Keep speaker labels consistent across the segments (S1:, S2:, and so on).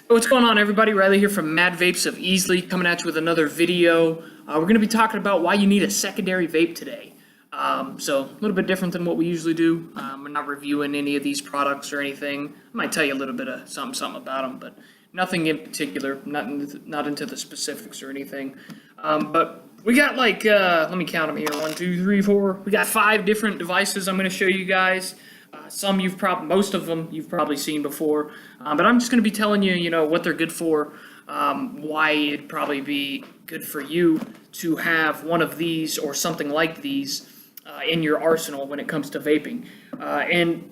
S1: What's going on, everybody? Riley here from Mad Vapes of Easley, coming at you with another video. We're going to be talking about why you need a secondary vape today. So a little bit different than what we usually do. I'm not reviewing any of these products or anything. I might tell you a little bit of something about them, but nothing in particular. Not into the specifics or anything. But we got let me count them here. 1, 2, 3, 4. We got 5 different devices I'm going to show you guys. Most of them you've probably seen before, but I'm just going to be telling you, what they're good for, why it'd probably be good for you to have one of these or something like these in your arsenal when it comes to vaping. And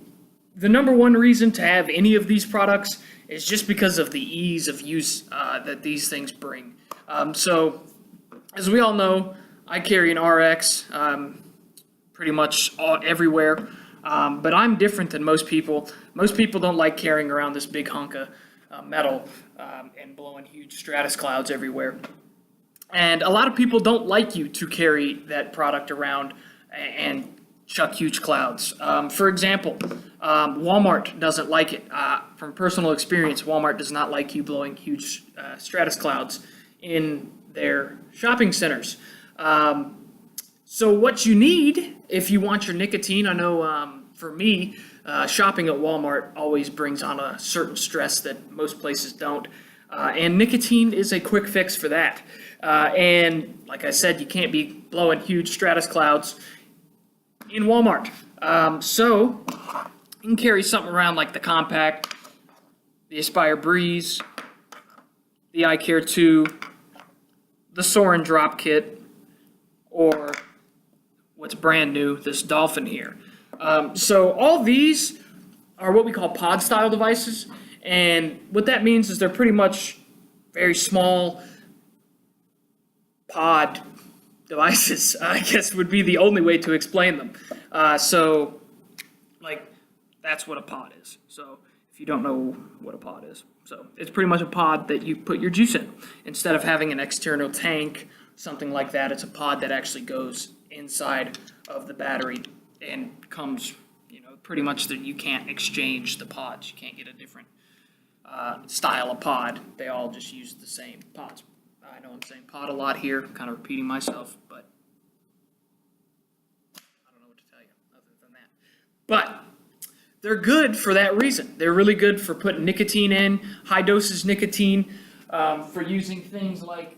S1: the number one reason to have any of these products is just because of the ease of use that these things bring. So, as we all know, I carry an RX pretty much everywhere. But I'm different than most people. Most people don't like carrying around this big hunk of metal and blowing huge stratus clouds everywhere. And a lot of people don't like you to carry that product around and chuck huge clouds. For example, Walmart doesn't like it. From personal experience, Walmart does not like you blowing huge stratus clouds in their shopping centers. So what you need if you want your nicotine, I know for me, shopping at Walmart always brings on a certain stress that most places don't. And nicotine is a quick fix for that. And like I said, you can't be blowing huge stratus clouds in Walmart. So you can carry something around like the Compact, the Aspire Breeze, the iCare 2, the Sorin Drop Kit, or what's brand new, this Dolphin here. So all these are what we call pod style devices, and what that means is they're pretty much very small pod devices, I guess would be the only way to explain them. So that's what a pod is. So if you don't know what a pod is, so it's pretty much a pod that you put your juice in. Instead of having an external tank, something like that, it's a pod that actually goes inside of the battery and comes, pretty much that you can't exchange the pods. You can't get a different style of pod. They all just use the same pods. I know I'm saying pod a lot here, kind of repeating myself, but I don't know what to tell you other than that. But they're good for that reason. They're really good for putting nicotine in, high dosage nicotine, for using things like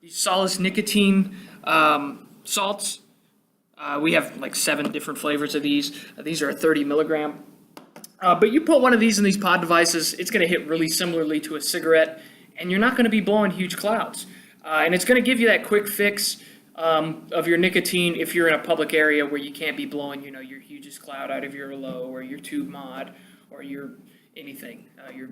S1: these Solace nicotine salts. We have like 7 different flavors of these. These are a 30 milligram. But you put one of these in these pod devices, it's going to hit really similarly to a cigarette, and you're not going to be blowing huge clouds. And it's going to give you that quick fix of your nicotine if you're in a public area where you can't be blowing, your hugest cloud out of your low or your tube mod or your anything, your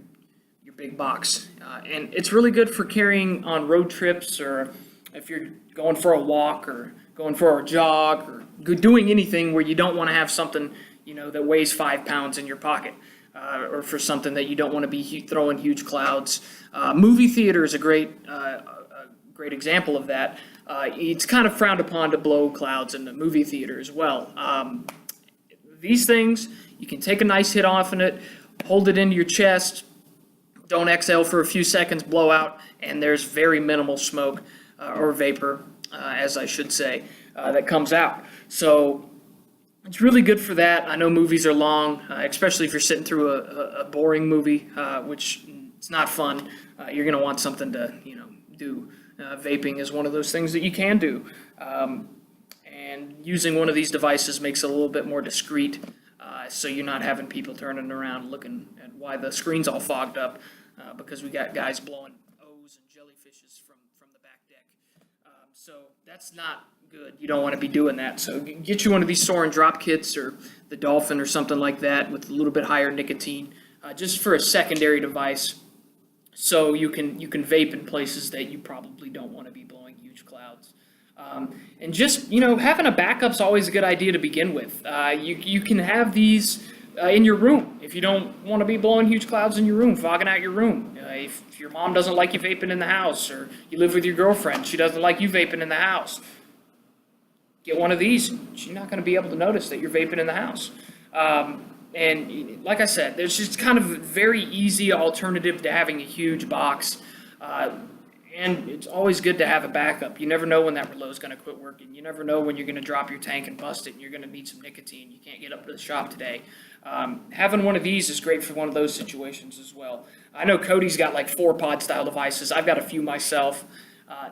S1: big box. And it's really good for carrying on road trips, or if you're going for a walk or going for a jog or doing anything where you don't want to have something, that weighs 5 pounds in your pocket, or for something that you don't want to be throwing huge clouds. Movie theater is a great example of that. It's kind of frowned upon to blow clouds in the movie theater as well. These things, you can take a nice hit off in it, hold it into your chest, don't exhale for a few seconds, blow out, and there's very minimal smoke or vapor, as I should say, that comes out. So it's really good for that. I know movies are long, especially if you're sitting through a boring movie, which it's not fun. You're going to want something to, do. Vaping is one of those things that you can do. And using one of these devices makes it a little bit more discreet, so you're not having people turning around looking at why the screen's all fogged up, because we got guys blowing O's and jellyfishes from the back deck. So that's not good. You don't want to be doing that. So get you one of these Sorin Drop Kits or the Dolphin or something like that with a little bit higher nicotine, just for a secondary device, so you can vape in places that you probably don't want to be blowing huge clouds. And just, having a backup's always a good idea to begin with. You can have these in your room if you don't want to be blowing huge clouds in your room, fogging out your room. If your mom doesn't like you vaping in the house, or you live with your girlfriend, she doesn't like you vaping in the house, get one of these. She's not going to be able to notice that you're vaping in the house. And like I said, there's just kind of a very easy alternative to having a huge box. And it's always good to have a backup. You never know when that reload's going to quit working. You never know when you're going to drop your tank and bust it and you're going to need some nicotine. You can't get up to the shop today. Having one of these is great for one of those situations as well. I know Cody's got like 4 pod style devices. I've got a few myself.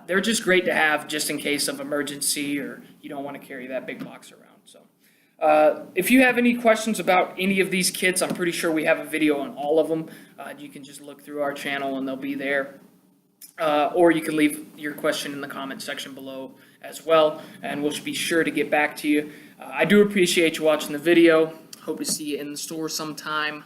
S1: They're just great to have just in case of emergency or you don't want to carry that big box around. So, if you have any questions about any of these kits, I'm pretty sure we have a video on all of them. You can just look through our channel and they'll be there. Or you can leave your question in the comment section below as well, and we'll be sure to get back to you. I do appreciate you watching the video. Hope to see you in the store sometime.